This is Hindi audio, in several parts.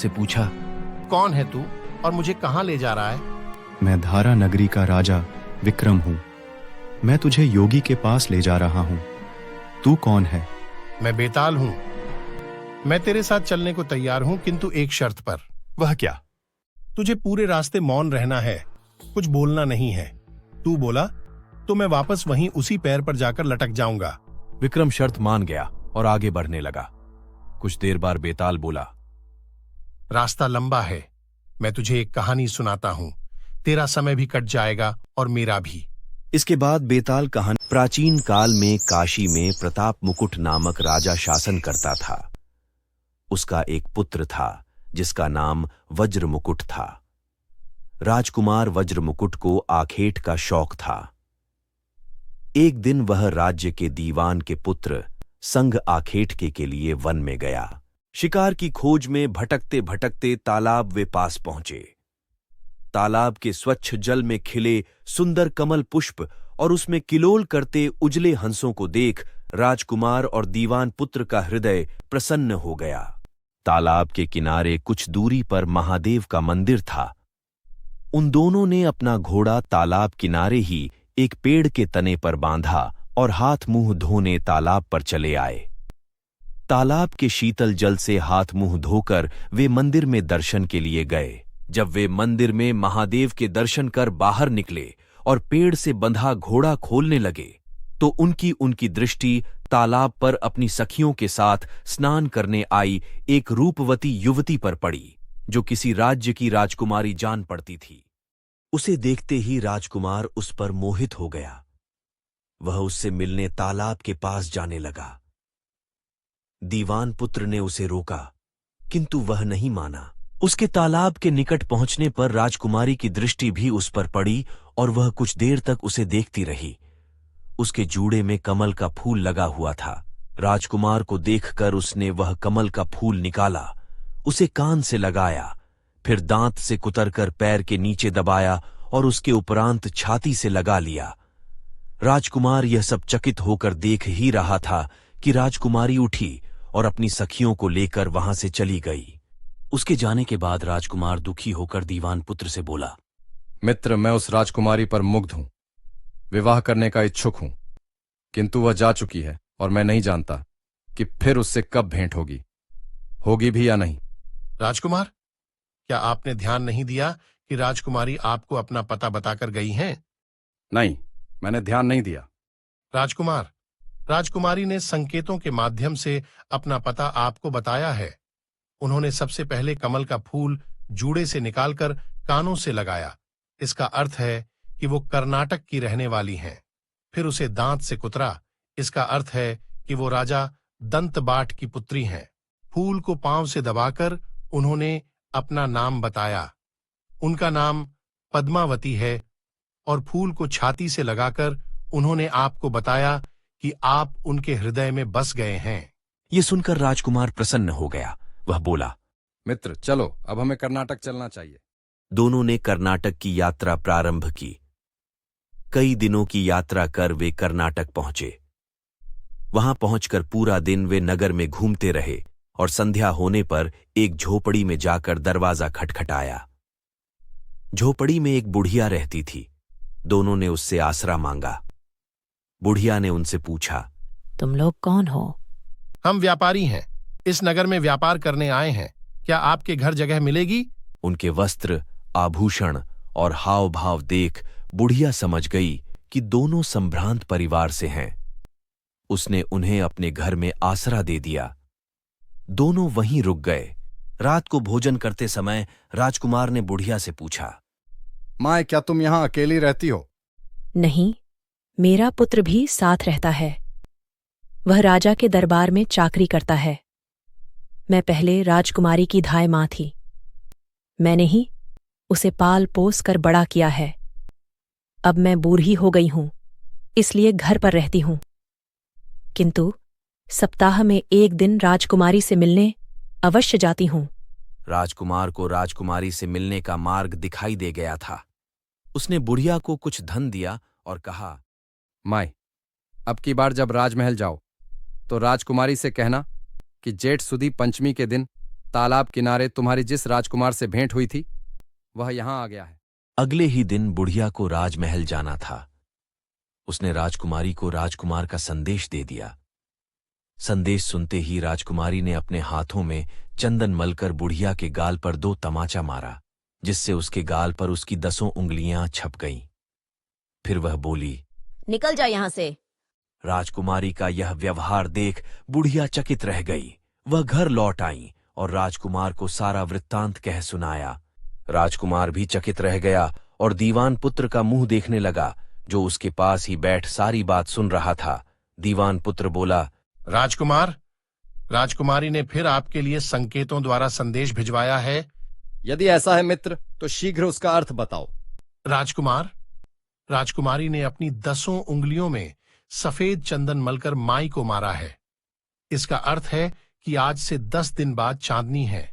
उससे पूछा, कौन है तू और मुझे कहाँ ले जा रहा है? मैं धारा नगरी का राजा विक्रम हूँ। मैं तुझे योगी के पास ले जा रहा हूँ। तू कौन है? मैं बेताल हूँ। मैं तेरे साथ चलने को तैयार हूँ, किंतु एक शर्त पर। वह क्या? तुझे पूरे रास्ते मौन रहना है, कुछ बोलना नहीं है। तू बोला तो मैं वापस वहीं उसी पैर पर जाकर लटक जाऊंगा। विक्रम शर्त मान गया और आगे बढ़ने लगा। कुछ देर बाद बेताल बोला, रास्ता लंबा है, मैं तुझे एक कहानी सुनाता हूं। तेरा समय भी कट जाएगा और मेरा भी। इसके बाद बेताल कहानी। प्राचीन काल में काशी में प्रताप मुकुट नामक राजा शासन करता था। उसका एक पुत्र था जिसका नाम वज्र मुकुट था। राजकुमार वज्र मुकुट को आखेट का शौक था। एक दिन वह राज्य के दीवान के पुत्र संग आखेटके के लिए वन में गया। शिकार की खोज में भटकते भटकते तालाब वे पास पहुंचे। तालाब के स्वच्छ जल में खिले सुंदर कमल पुष्प और उसमें किलोल करते उजले हंसों को देख राजकुमार और दीवान पुत्र का हृदय प्रसन्न हो गया। तालाब के किनारे कुछ दूरी पर महादेव का मंदिर था। उन दोनों ने अपना घोड़ा तालाब किनारे ही एक पेड़ के तने पर बांधा और हाथ मुंह धोने तालाब पर चले आए। तालाब के शीतल जल से हाथ मुंह धोकर वे मंदिर में दर्शन के लिए गए। जब वे मंदिर में महादेव के दर्शन कर बाहर निकले और पेड़ से बंधा घोड़ा खोलने लगे तो उनकी दृष्टि तालाब पर अपनी सखियों के साथ स्नान करने आई एक रूपवती युवती पर पड़ी, जो किसी राज्य की राजकुमारी जान पड़ती थी। उसे देखते ही राजकुमार उस पर मोहित हो गया। वह उससे मिलने तालाब के पास जाने लगा। दीवान पुत्र ने उसे रोका, किंतु वह नहीं माना। उसके तालाब के निकट पहुंचने पर राजकुमारी की दृष्टि भी उस पर पड़ी और वह कुछ देर तक उसे देखती रही। उसके जूड़े में कमल का फूल लगा हुआ था। राजकुमार को देखकर उसने वह कमल का फूल निकाला, उसे कान से लगाया, फिर दांत से कुतरकर पैर के नीचे दबाया और उसके उपरांत छाती से लगा लिया। राजकुमार यह सब चकित होकर देख ही रहा था कि राजकुमारी उठी और अपनी सखियों को लेकर वहां से चली गई। उसके जाने के बाद राजकुमार दुखी होकर दीवान पुत्र से बोला, मित्र, मैं उस राजकुमारी पर मुग्ध हूं, विवाह करने का इच्छुक हूं, किंतु वह जा चुकी है और मैं नहीं जानता कि फिर उससे कब भेंट होगी भी या नहीं। राजकुमार, क्या आपने ध्यान नहीं दिया कि राजकुमारी आपको अपना पता बताकर गई हैं? नहीं, मैंने ध्यान नहीं दिया। राजकुमार, राजकुमारी ने संकेतों के माध्यम से अपना पता आपको बताया है। उन्होंने सबसे पहले कमल का फूल जूड़े से निकालकर कानों से लगाया। इसका अर्थ है कि वो कर्नाटक की रहने वाली हैं। फिर उसे दांत से कुतरा। इसका अर्थ है कि वो राजा दंतबाट की पुत्री हैं। फूल को पांव से दबाकर उन्होंने अपना नाम बताया। उनका नाम पद्मावती है और फूल को छाती से लगाकर उन्होंने आपको बताया कि आप उनके हृदय में बस गए हैं। ये सुनकर राजकुमार प्रसन्न हो गया। वह बोला, मित्र, चलो, अब हमें कर्नाटक चलना चाहिए। दोनों ने कर्नाटक की यात्रा प्रारंभ की। कई दिनों की यात्रा कर वे कर्नाटक पहुंचे। वहां पहुंचकर पूरा दिन वे नगर में घूमते रहे और संध्या होने पर एक झोपड़ी में जाकर दरवाजा खटखटाया। झोपड़ी में एक बुढ़िया रहती थी। दोनों ने उससे आसरा मांगा। बुढ़िया ने उनसे पूछा, तुम लोग कौन हो? हम व्यापारी हैं, इस नगर में व्यापार करने आए हैं। क्या आपके घर जगह मिलेगी? उनके वस्त्र, आभूषण और हाव भाव देख बुढ़िया समझ गई कि दोनों संभ्रांत परिवार से हैं। उसने उन्हें अपने घर में आसरा दे दिया। दोनों वहीं रुक गए। रात को भोजन करते समय राजकुमार ने बुढ़िया से पूछा, माँ, क्या तुम यहां अकेली रहती हो? नहीं, मेरा पुत्र भी साथ रहता है। वह राजा के दरबार में चाकरी करता है। मैं पहले राजकुमारी की धाय मां थी। मैंने ही उसे पाल पोस कर बड़ा किया है। अब मैं बूढ़ी हो गई हूं, इसलिए घर पर रहती हूं। किंतु सप्ताह में एक दिन राजकुमारी से मिलने अवश्य जाती हूं। राजकुमार को राजकुमारी से मिलने का मार्ग दिखाई दे गया था। उसने बुढ़िया को कुछ धन दिया और कहा, माय, अब की बार जब राजमहल जाओ तो राजकुमारी से कहना कि जेठ सुदी पंचमी के दिन तालाब किनारे तुम्हारी जिस राजकुमार से भेंट हुई थी वह यहां आ गया है। अगले ही दिन बुढ़िया को राजमहल जाना था। उसने राजकुमारी को राजकुमार का संदेश दे दिया। संदेश सुनते ही राजकुमारी ने अपने हाथों में चंदन मलकर बुढ़िया के गाल पर 2 तमाचा मारा, जिससे उसके गाल पर उसकी 10 उंगलियां छप गईं। फिर वह बोली, निकल जा यहां से। राजकुमारी का यह व्यवहार देख बुढ़िया चकित रह गई। वह घर लौट आई और राजकुमार को सारा वृत्तांत कह सुनाया। राजकुमार भी चकित रह गया और दीवान पुत्र का मुंह देखने लगा, जो उसके पास ही बैठ सारी बात सुन रहा था। दीवान पुत्र बोला, राजकुमार, राजकुमारी ने फिर आपके लिए संकेतों द्वारा संदेश भिजवाया है। यदि ऐसा है मित्र, तो शीघ्र उसका अर्थ बताओ। राजकुमार, राजकुमारी ने अपनी 10 उंगलियों में सफेद चंदन मलकर माई को मारा है। इसका अर्थ है कि आज से 10 दिन बाद चांदनी है।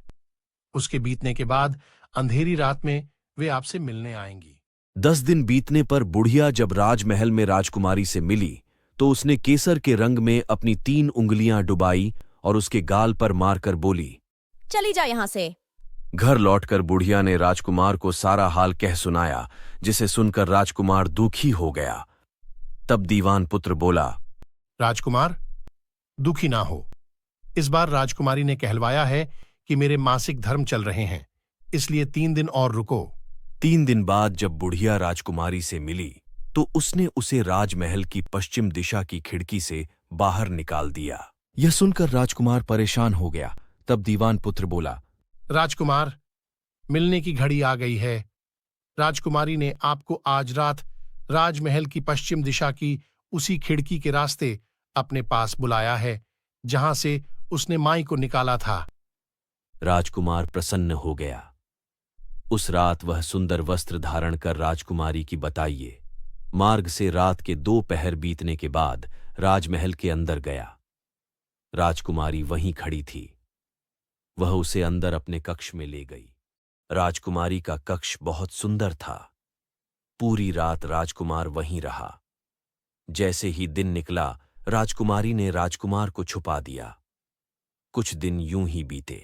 उसके बीतने के बाद अंधेरी रात में वे आपसे मिलने आएंगी। 10 दिन बीतने पर बुढ़िया जब राजमहल में राजकुमारी से मिली तो उसने केसर के रंग में अपनी 3 उंगलियां डुबाई और उसके गाल पर मारकर बोली, चली जा यहां से। घर लौटकर बुढ़िया ने राजकुमार को सारा हाल कह सुनाया, जिसे सुनकर राजकुमार दुखी हो गया। तब दीवान पुत्र बोला, राजकुमार, दुखी ना हो। इस बार राजकुमारी ने कहलवाया है कि मेरे मासिक धर्म चल रहे हैं, इसलिए 3 दिन और रुको। 3 दिन बाद जब बुढ़िया राजकुमारी से मिली तो उसने उसे राजमहल की पश्चिम दिशा की खिड़की से बाहर निकाल दिया। यह सुनकर राजकुमार परेशान हो गया। तब दीवान पुत्र बोला, राजकुमार, मिलने की घड़ी आ गई है। राजकुमारी ने आपको आज रात राजमहल की पश्चिम दिशा की उसी खिड़की के रास्ते अपने पास बुलाया है, जहां से उसने माई को निकाला था। राजकुमार प्रसन्न हो गया। उस रात वह सुंदर वस्त्र धारण कर राजकुमारी की बताइए मार्ग से रात के 2 पहर बीतने के बाद राजमहल के अंदर गया। राजकुमारी वहीं खड़ी थी। वह उसे अंदर अपने कक्ष में ले गई। राजकुमारी का कक्ष बहुत सुंदर था। पूरी रात राजकुमार वहीं रहा। जैसे ही दिन निकला, राजकुमारी ने राजकुमार को छुपा दिया। कुछ दिन यूं ही बीते।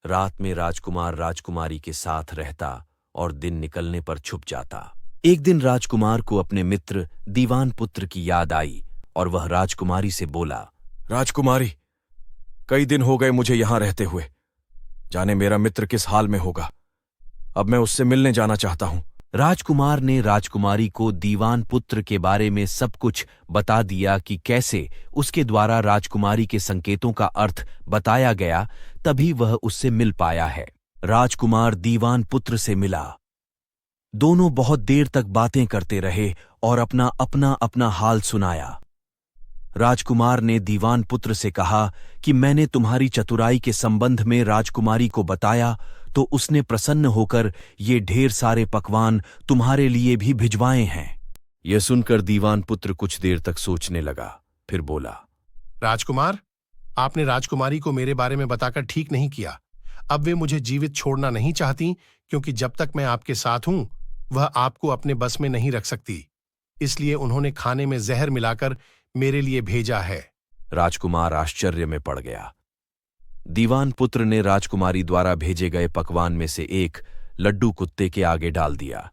रात में राजकुमार राजकुमारी के साथ रहता और दिन निकलने पर छुप जाता। एक दिन राजकुमार को अपने मित्र दीवान पुत्र की याद आई और वह राजकुमारी से बोला, राजकुमारी, कई दिन हो गए मुझे यहां रहते हुए। जाने मेरा मित्र किस हाल में होगा। अब मैं उससे मिलने जाना चाहता हूं। राजकुमार ने राजकुमारी को दीवान पुत्र के बारे में सब कुछ बता दिया कि कैसे उसके द्वारा राजकुमारी के संकेतों का अर्थ बताया गया, तभी वह उससे मिल पाया है। राजकुमार दीवान पुत्र से मिला। दोनों बहुत देर तक बातें करते रहे और अपना अपना हाल सुनाया। राजकुमार ने दीवान पुत्र से कहा कि मैंने तुम्हारी चतुराई के संबंध में राजकुमारी को बताया तो उसने प्रसन्न होकर ये ढेर सारे पकवान तुम्हारे लिए भी भिजवाए हैं। यह सुनकर दीवान पुत्र कुछ देर तक सोचने लगा, फिर बोला, राजकुमार, आपने राजकुमारी को मेरे बारे में बताकर ठीक नहीं किया। अब वे मुझे जीवित छोड़ना नहीं चाहती, क्योंकि जब तक मैं आपके साथ हूं वह आपको अपने बस में नहीं रख सकती। इसलिए उन्होंने खाने में जहर मिलाकर मेरे लिए भेजा है। राजकुमार आश्चर्य में पड़ गया। दीवान पुत्र ने राजकुमारी द्वारा भेजे गए पकवान में से एक लड्डू कुत्ते के आगे डाल दिया।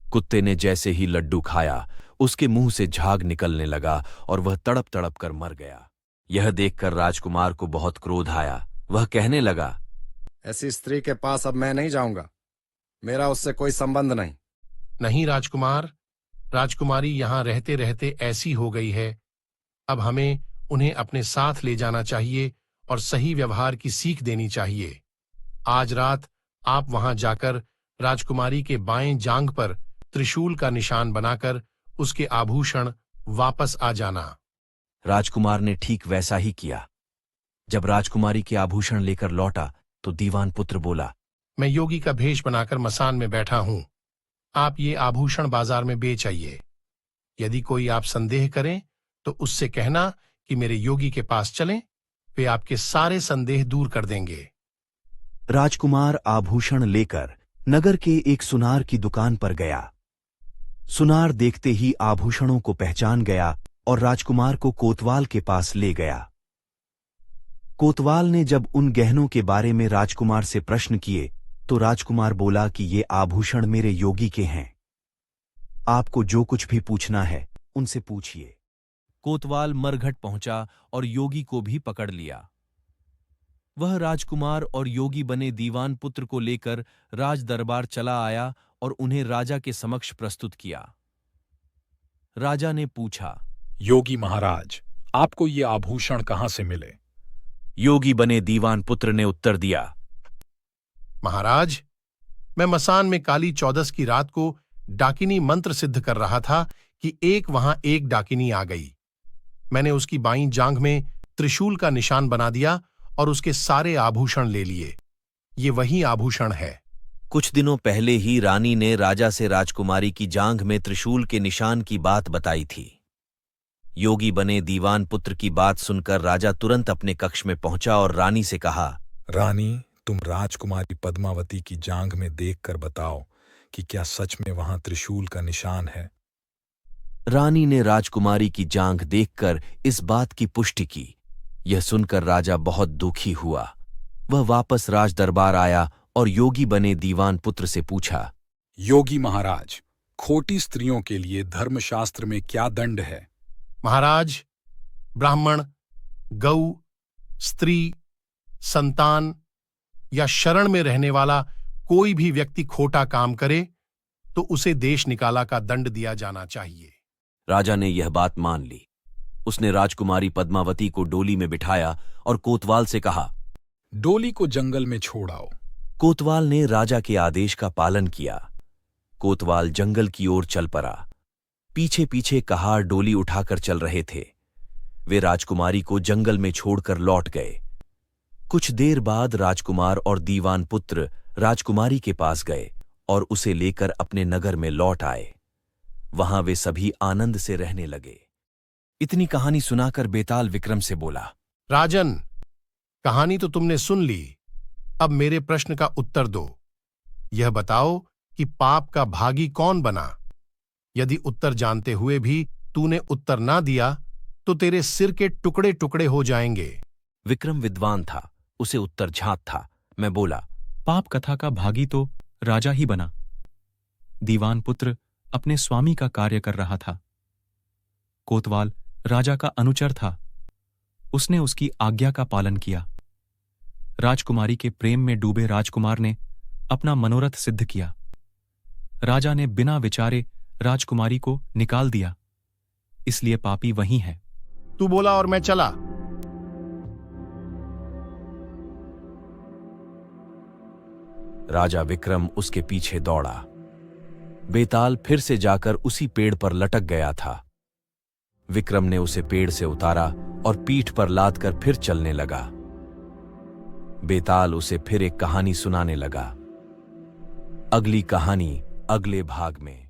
कुत्ते ने जैसे ही लड्डू खाया, उसके मुंह से झाग निकलने लगा और वह तड़प तड़प कर मर गया। यह देखकर राजकुमार को बहुत क्रोध आया। वह कहने लगा, ऐसी स्त्री के पास अब मैं नहीं जाऊंगा। मेरा उससे कोई संबंध नहीं। नहीं राजकुमार, राजकुमारी यहां रहते रहते ऐसी हो गई है। अब हमें उन्हें अपने साथ ले जाना चाहिए और सही व्यवहार की सीख देनी चाहिए। आज रात आप वहां जाकर राजकुमारी के बाएं जांघ पर त्रिशूल का निशान बनाकर उसके आभूषण वापस आ जाना। राजकुमार ने ठीक वैसा ही किया। जब राजकुमारी के आभूषण लेकर लौटा तो दीवान पुत्र बोला, मैं योगी का भेष बनाकर मसान में बैठा हूं। आप ये आभूषण बाजार में बेच आइए। यदि कोई आप संदेह करें तो उससे कहना कि मेरे योगी के पास चलें, वे आपके सारे संदेह दूर कर देंगे। राजकुमार आभूषण लेकर नगर के एक सुनार की दुकान पर गया। सुनार देखते ही आभूषणों को पहचान गया और राजकुमार को कोतवाल के पास ले गया। कोतवाल ने जब उन गहनों के बारे में राजकुमार से प्रश्न किए तो राजकुमार बोला कि ये आभूषण मेरे योगी के हैं। आपको जो कुछ भी पूछना है उनसे पूछिए। कोतवाल मरघट पहुंचा और योगी को भी पकड़ लिया। वह राजकुमार और योगी बने दीवान पुत्र को लेकर राज दरबार चला आया और उन्हें राजा के समक्ष प्रस्तुत किया। राजा ने पूछा, योगी महाराज, आपको ये आभूषण कहां से मिले? योगी बने दीवान पुत्र ने उत्तर दिया, महाराज, मैं मसान में काली चौदस की रात को डाकिनी मंत्र सिद्ध कर रहा था कि वहां एक डाकिनी आ गई। मैंने उसकी बाईं जांघ में त्रिशूल का निशान बना दिया और उसके सारे आभूषण ले लिए। ये वही आभूषण है। कुछ दिनों पहले ही रानी ने राजा से राजकुमारी की जांघ में त्रिशूल के निशान की बात बताई थी। योगी बने दीवान पुत्र की बात सुनकर राजा तुरंत अपने कक्ष में पहुंचा और रानी से कहा, रानी, तुम राजकुमारी पद्मावती की जांघ में देखकर बताओ कि क्या सच में वहां त्रिशूल का निशान है। रानी ने राजकुमारी की जांघ देखकर इस बात की पुष्टि की। यह सुनकर राजा बहुत दुखी हुआ। वह वापस राज दरबार आया और योगी बने दीवान पुत्र से पूछा, योगी महाराज, खोटी स्त्रियों के लिए धर्मशास्त्र में क्या दंड है? महाराज, ब्राह्मण, गऊ, स्त्री, संतान या शरण में रहने वाला कोई भी व्यक्ति खोटा काम करे तो उसे देश निकाला का दंड दिया जाना चाहिए। राजा ने यह बात मान ली। उसने राजकुमारी पद्मावती को डोली में बिठाया और कोतवाल से कहा, डोली को जंगल में छोड़ आओ। कोतवाल ने राजा के आदेश का पालन किया। कोतवाल जंगल की ओर चल पड़ा। पीछे पीछे कहार डोली उठाकर चल रहे थे। वे राजकुमारी को जंगल में छोड़कर लौट गए। कुछ देर बाद राजकुमार और दीवान पुत्र राजकुमारी के पास गए और उसे लेकर अपने नगर में लौट आए। वहां वे सभी आनंद से रहने लगे। इतनी कहानी सुनाकर बेताल विक्रम से बोला, राजन, कहानी तो तुमने सुन ली। अब मेरे प्रश्न का उत्तर दो। यह बताओ कि पाप का भागी कौन बना? यदि उत्तर जानते हुए भी तूने उत्तर ना दिया तो तेरे सिर के टुकड़े टुकड़े हो जाएंगे। विक्रम विद्वान था, उसे उत्तर झांत था। मैं बोला, पाप कथा का भागी तो राजा ही बना। दीवान पुत्र अपने स्वामी का कार्य कर रहा था। कोतवाल राजा का अनुचर था। उसने उसकी आज्ञा का पालन किया। राजकुमारी के प्रेम में डूबे राजकुमार ने अपना मनोरथ सिद्ध किया। राजा ने बिना विचारे राजकुमारी को निकाल दिया, इसलिए पापी वही है। तू बोला और मैं चला। राजा विक्रम उसके पीछे दौड़ा। बेताल फिर से जाकर उसी पेड़ पर लटक गया था। विक्रम ने उसे पेड़ से उतारा और पीठ पर लादकर फिर चलने लगा। बेताल उसे फिर एक कहानी सुनाने लगा। अगली कहानी अगले भाग में।